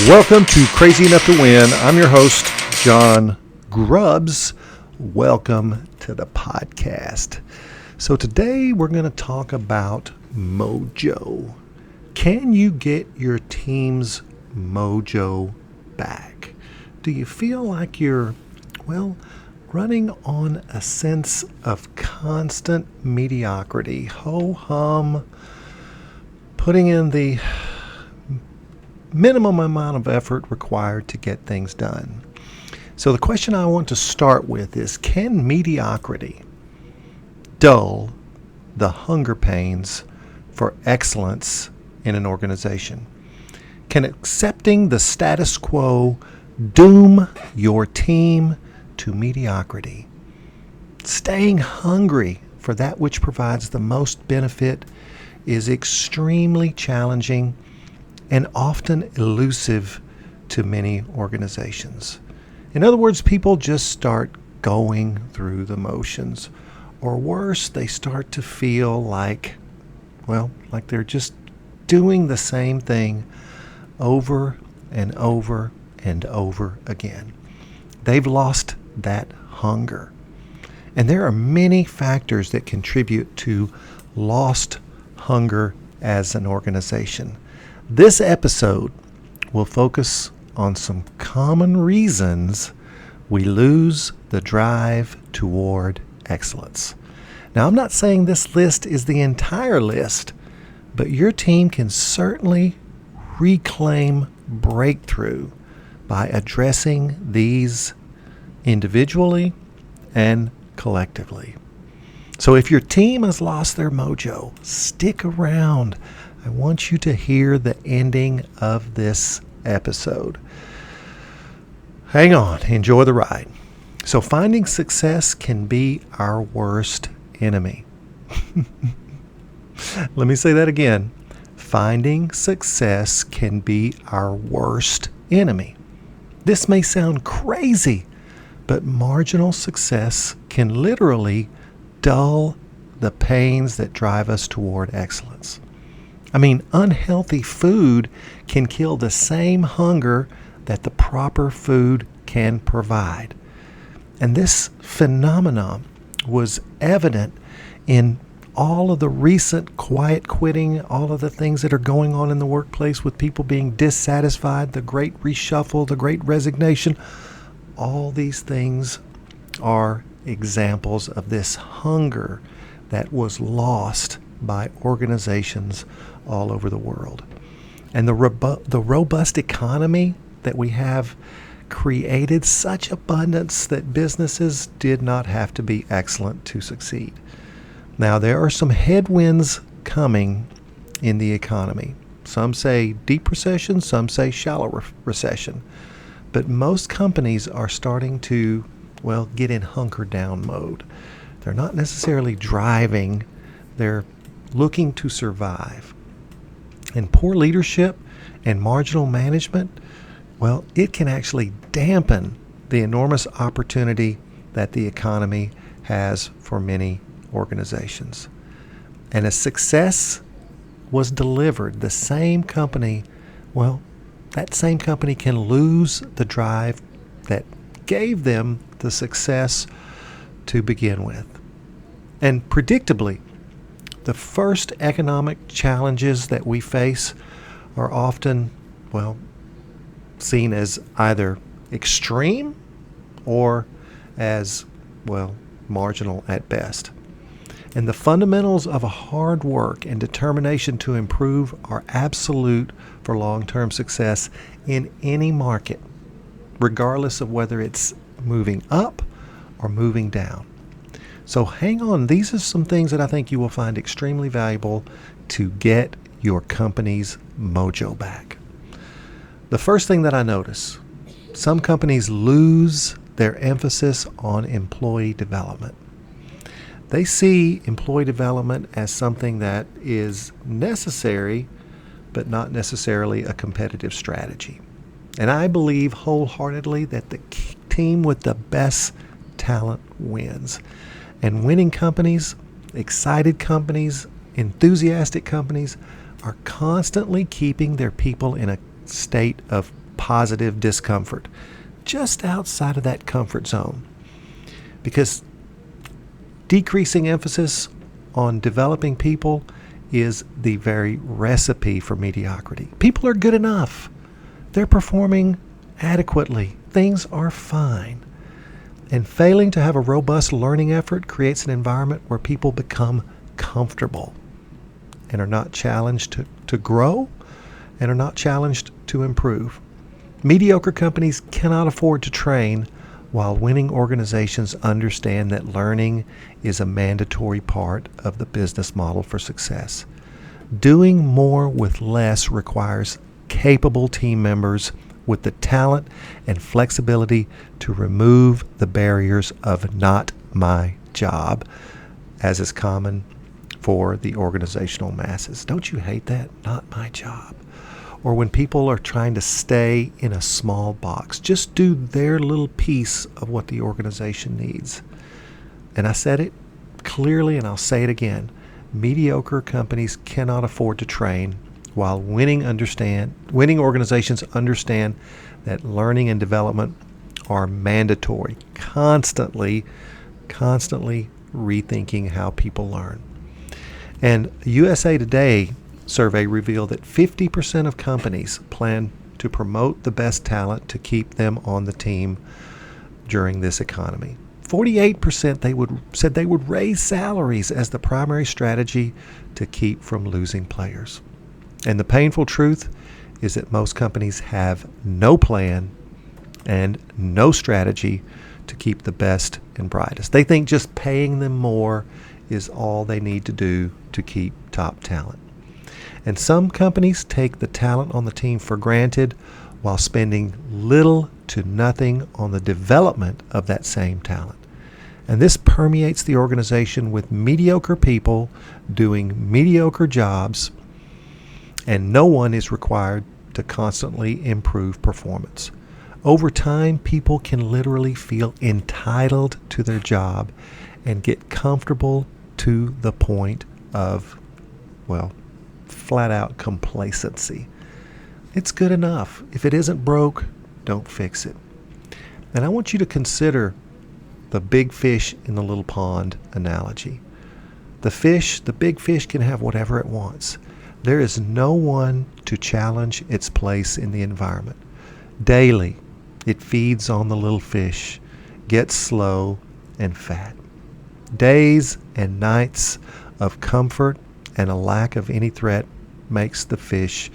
Welcome to Crazy Enough to Win. I'm your host, John Grubbs. Welcome to the podcast. So today we're going to talk about MOJO. Can you get your team's MOJO back? Do you feel like you're, running on a sense of constant mediocrity, ho-hum, putting in the minimum amount of effort required to get things done? So the question I want to start with is, can mediocrity dull the hunger pains for excellence in an organization? Can accepting the status quo doom your team to mediocrity? Staying hungry for that which provides the most benefit is extremely challenging and often elusive to many organizations. In other words, people just start going through the motions, or worse, they start to feel like they're just doing the same thing over and over and over again. They've lost that hunger. And there are many factors that contribute to lost hunger as an organization. This episode will focus on some common reasons we lose the drive toward excellence. Now, I'm not saying this list is the entire list, but your team can certainly reclaim breakthrough by addressing these individually and collectively. So if your team has lost their mojo, stick around. I want you to hear the ending of this episode. Hang on, enjoy the ride. So finding success can be our worst enemy. Let me say that again. Finding success can be our worst enemy. This may sound crazy, but marginal success can literally dull the pains that drive us toward excellence. I mean, unhealthy food can kill the same hunger that the proper food can provide. And this phenomenon was evident in all of the recent quiet quitting, all of the things that are going on in the workplace with people being dissatisfied, the great reshuffle, the great resignation. All these things are examples of this hunger that was lost by organizations all over the world. And the robust economy that we have created such abundance that businesses did not have to be excellent to succeed. Now, there are some headwinds coming in the economy. Some say deep recession, some say shallow recession. But most companies are starting to, get in hunker down mode. They're not necessarily driving, they're looking to survive. And poor leadership and marginal management, it can actually dampen the enormous opportunity that the economy has for many organizations. And as success was delivered, the same company, that same company can lose the drive that gave them the success to begin with. And predictably, the first economic challenges that we face are often, seen as either extreme or as, marginal at best. And the fundamentals of a hard work and determination to improve are absolute for long-term success in any market, regardless of whether it's moving up or moving down. So hang on. These are some things that I think you will find extremely valuable to get your company's mojo back. The first thing that I notice, some companies lose their emphasis on employee development. They see employee development as something that is necessary, but not necessarily a competitive strategy. And I believe wholeheartedly that the team with the best talent wins. And winning companies, excited companies, enthusiastic companies are constantly keeping their people in a state of positive discomfort, just outside of that comfort zone. Because decreasing emphasis on developing people is the very recipe for mediocrity. People are good enough. They're performing adequately. Things are fine. And failing to have a robust learning effort creates an environment where people become comfortable and are not challenged to grow and are not challenged to improve. Mediocre companies cannot afford to train, while winning organizations understand that learning is a mandatory part of the business model for success. Doing more with less requires capable team members with the talent and flexibility to remove the barriers of "not my job," as is common for the organizational masses. Don't you hate that? Not my job. Or when people are trying to stay in a small box, just do their little piece of what the organization needs. And I said it clearly, and I'll say it again. Mediocre companies cannot afford to train, while winning organizations understand that learning and development are mandatory, constantly rethinking how people learn. And USA Today survey revealed that 50% of companies plan to promote the best talent to keep them on the team during this economy. 48% said they would raise salaries as the primary strategy to keep from losing players. And the painful truth is that most companies have no plan and no strategy to keep the best and brightest. They think just paying them more is all they need to do to keep top talent. And some companies take the talent on the team for granted while spending little to nothing on the development of that same talent. And this permeates the organization with mediocre people doing mediocre jobs, and no one is required to constantly improve performance. Over time, people can literally feel entitled to their job and get comfortable to the point of, flat out complacency. It's good enough. If it isn't broke, don't fix it. And I want you to consider the big fish in the little pond analogy. The big fish can have whatever it wants. There is no one to challenge its place in the environment. Daily, it feeds on the little fish, gets slow and fat. Days and nights of comfort and a lack of any threat makes the fish,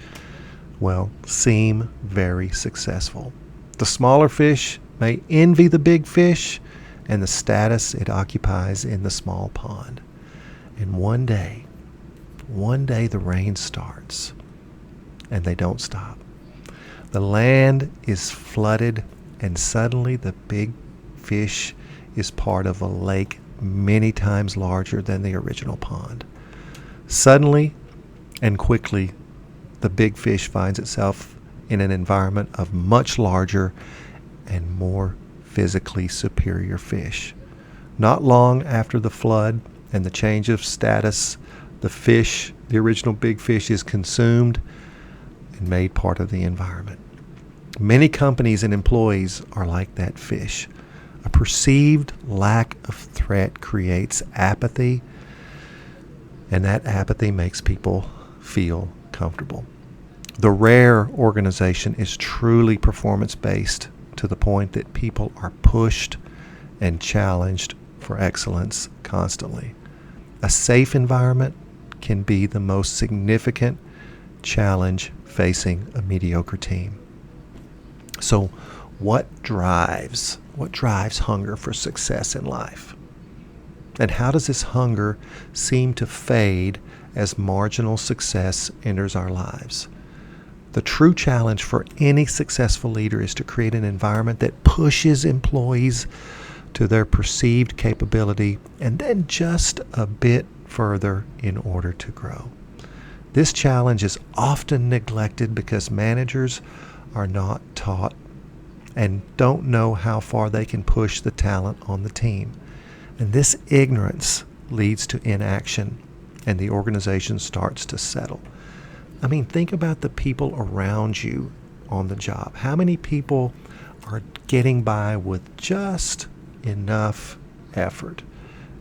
seem very successful. The smaller fish may envy the big fish and the status it occupies in the small pond. And one day the rain starts, and they don't stop. The land is flooded, and suddenly the big fish is part of a lake many times larger than the original pond. Suddenly and quickly, the big fish finds itself in an environment of much larger and more physically superior fish. Not long after the flood and the change of status, the original big fish, is consumed and made part of the environment. Many companies and employees are like that fish. A perceived lack of threat creates apathy, and that apathy makes people feel comfortable. The rare organization is truly performance-based to the point that people are pushed and challenged for excellence constantly. A safe environment can be the most significant challenge facing a mediocre team. So what drives hunger for success in life? And how does this hunger seem to fade as marginal success enters our lives? The true challenge for any successful leader is to create an environment that pushes employees to their perceived capability and then just a bit further in order to grow. This challenge is often neglected because managers are not taught and don't know how far they can push the talent on the team. And this ignorance leads to inaction, and the organization starts to settle. Think about the people around you on the job? How many people are getting by with just enough effort?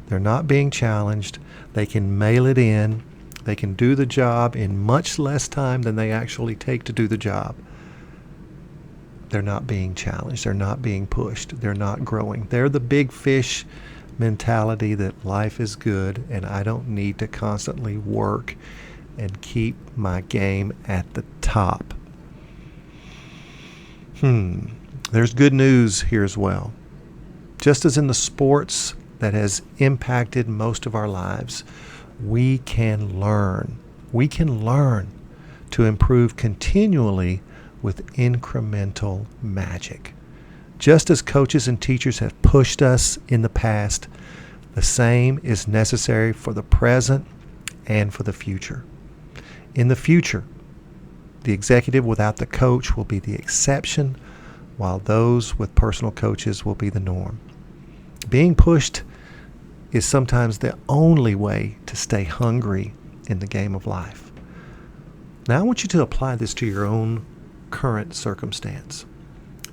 They're not being challenged. They can mail it in. They can do the job in much less time than they actually take to do the job. They're not being challenged. They're not being pushed. They're not growing. They're the big fish mentality that life is good and I don't need to constantly work and keep my game at the top. There's good news here as well. Just as in the sports that has impacted most of our lives, we can learn. We can learn to improve continually with incremental magic. Just as coaches and teachers have pushed us in the past, the same is necessary for the present and for the future. In the future, the executive without the coach will be the exception, while those with personal coaches will be the norm. Being pushed is sometimes the only way to stay hungry in the game of life. Now I want you to apply this to your own current circumstance.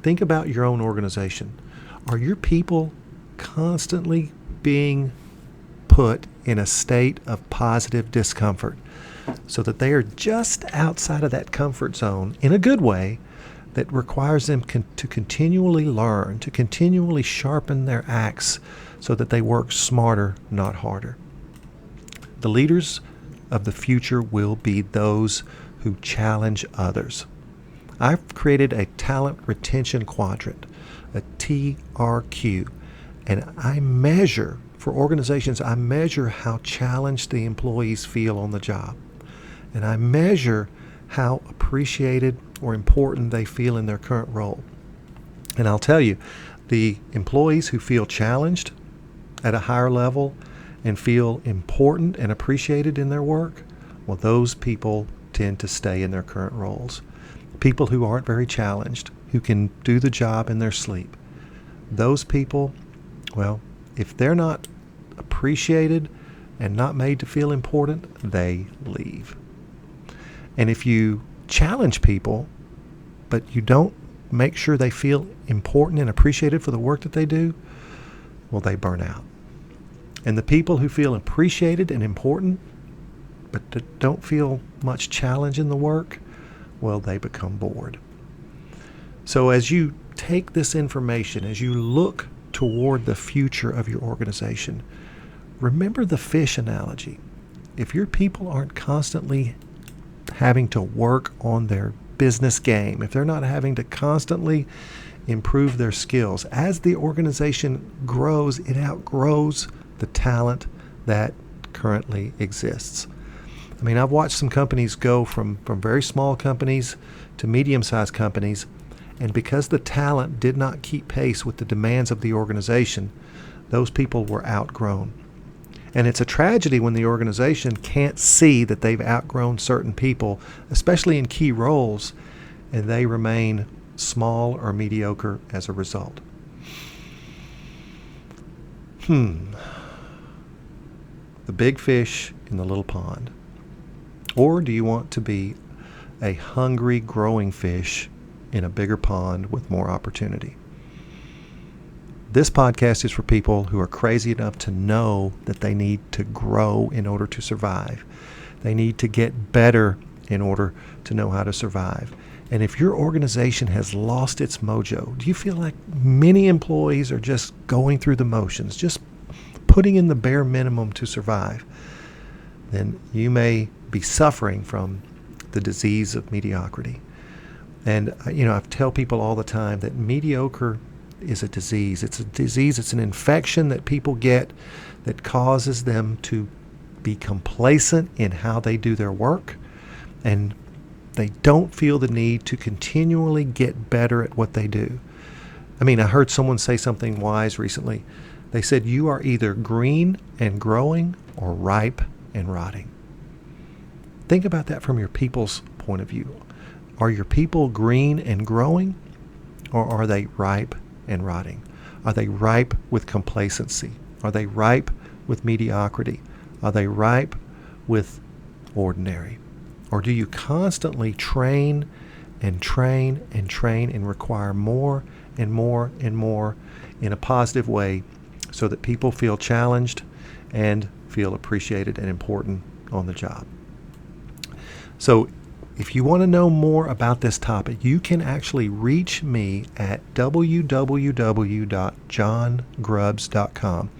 Think about your own organization. Are your people constantly being put in a state of positive discomfort so that they are just outside of that comfort zone in a good way that requires them to continually learn, to continually sharpen their axe so that they work smarter, not harder? The leaders of the future will be those who challenge others. I've created a talent retention quadrant, a TRQ, and I measure, for organizations, I measure how challenged the employees feel on the job. And I measure how appreciated or important they feel in their current role. And I'll tell you, the employees who feel challenged at a higher level and feel important and appreciated in their work, well, those people tend to stay in their current roles. People who aren't very challenged, who can do the job in their sleep, those people, well, if they're not appreciated and not made to feel important, they leave. And if you challenge people, but you don't make sure they feel important and appreciated for the work that they do, well, they burn out. And the people who feel appreciated and important, but don't feel much challenge in the work, well, they become bored. So as you take this information, as you look toward the future of your organization, remember the fish analogy. If your people aren't constantly having to work on their business game, if they're not having to constantly improve their skills, as the organization grows, it outgrows the talent that currently exists. I mean, I've watched some companies go from very small companies to medium-sized companies, and because the talent did not keep pace with the demands of the organization, those people were outgrown. And it's a tragedy when the organization can't see that they've outgrown certain people, especially in key roles, and they remain small or mediocre as a result. The big fish in the little pond. Or do you want to be a hungry, growing fish in a bigger pond with more opportunity? This podcast is for people who are crazy enough to know that they need to grow in order to survive. They need to get better in order to know how to survive. And if your organization has lost its mojo, do you feel like many employees are just going through the motions, just putting in the bare minimum to survive? Then you may be suffering from the disease of mediocrity. And, I tell people all the time that mediocre is a disease. It's a disease, it's an infection that people get that causes them to be complacent in how they do their work, and they don't feel the need to continually get better at what they do. I mean, I heard someone say something wise recently. They said, you are either green and growing or ripe and rotting. Think about that from your people's point of view. Are your people green and growing, or are they ripe and rotting? Are they ripe with complacency? Are they ripe with mediocrity? Are they ripe with ordinary? Or do you constantly train and train and train and require more and more and more in a positive way so that people feel challenged and feel appreciated and important on the job. So if you want to know more about this topic, you can actually reach me at www.johngrubbs.com.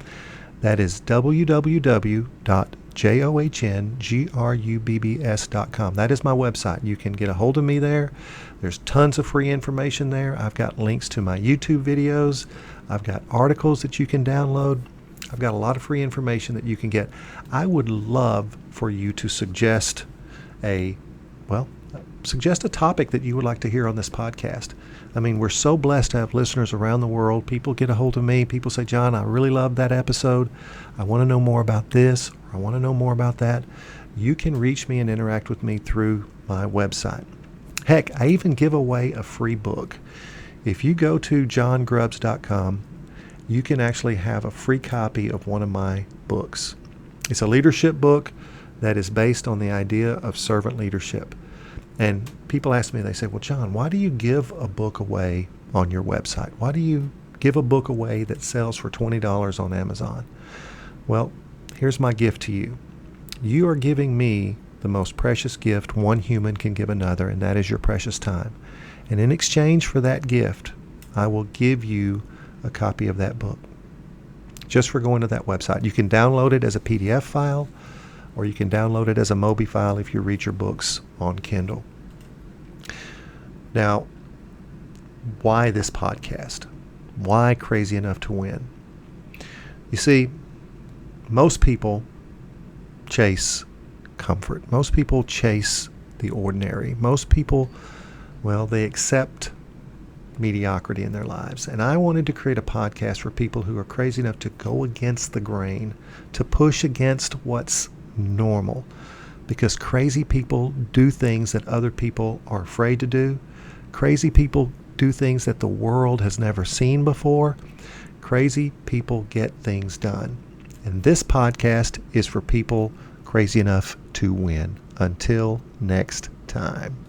That is www.johngrubbs.com. That is my website. You can get a hold of me there. There's tons of free information there. I've got links to my YouTube videos. I've got articles that you can download. I've got a lot of free information that you can get. I would love for you to suggest a topic that you would like to hear on this podcast. I mean, we're so blessed to have listeners around the world. People get a hold of me. People say, John, I really love that episode. I want to know more about this, or I want to know more about that. You can reach me and interact with me through my website. Heck, I even give away a free book. If you go to johngrubbs.com, you can actually have a free copy of one of my books. It's a leadership book that is based on the idea of servant leadership. And people ask me, they say, well, John, why do you give a book away on your website? Why do you give a book away that sells for $20 on Amazon? Well, here's my gift to you. You are giving me the most precious gift one human can give another, and that is your precious time. And in exchange for that gift, I will give you a copy of that book just for going to that website. You can download it as a PDF file, or you can download it as a Mobi file if you read your books on Kindle. Now, why this podcast? Why Crazy Enough to Win? You see, most people chase comfort. Most people chase the ordinary. Most people, they accept mediocrity in their lives. And I wanted to create a podcast for people who are crazy enough to go against the grain, to push against what's normal, because crazy people do things that other people are afraid to do. Crazy people do things that the world has never seen before. Crazy people get things done. And this podcast is for people crazy enough to win. Until next time.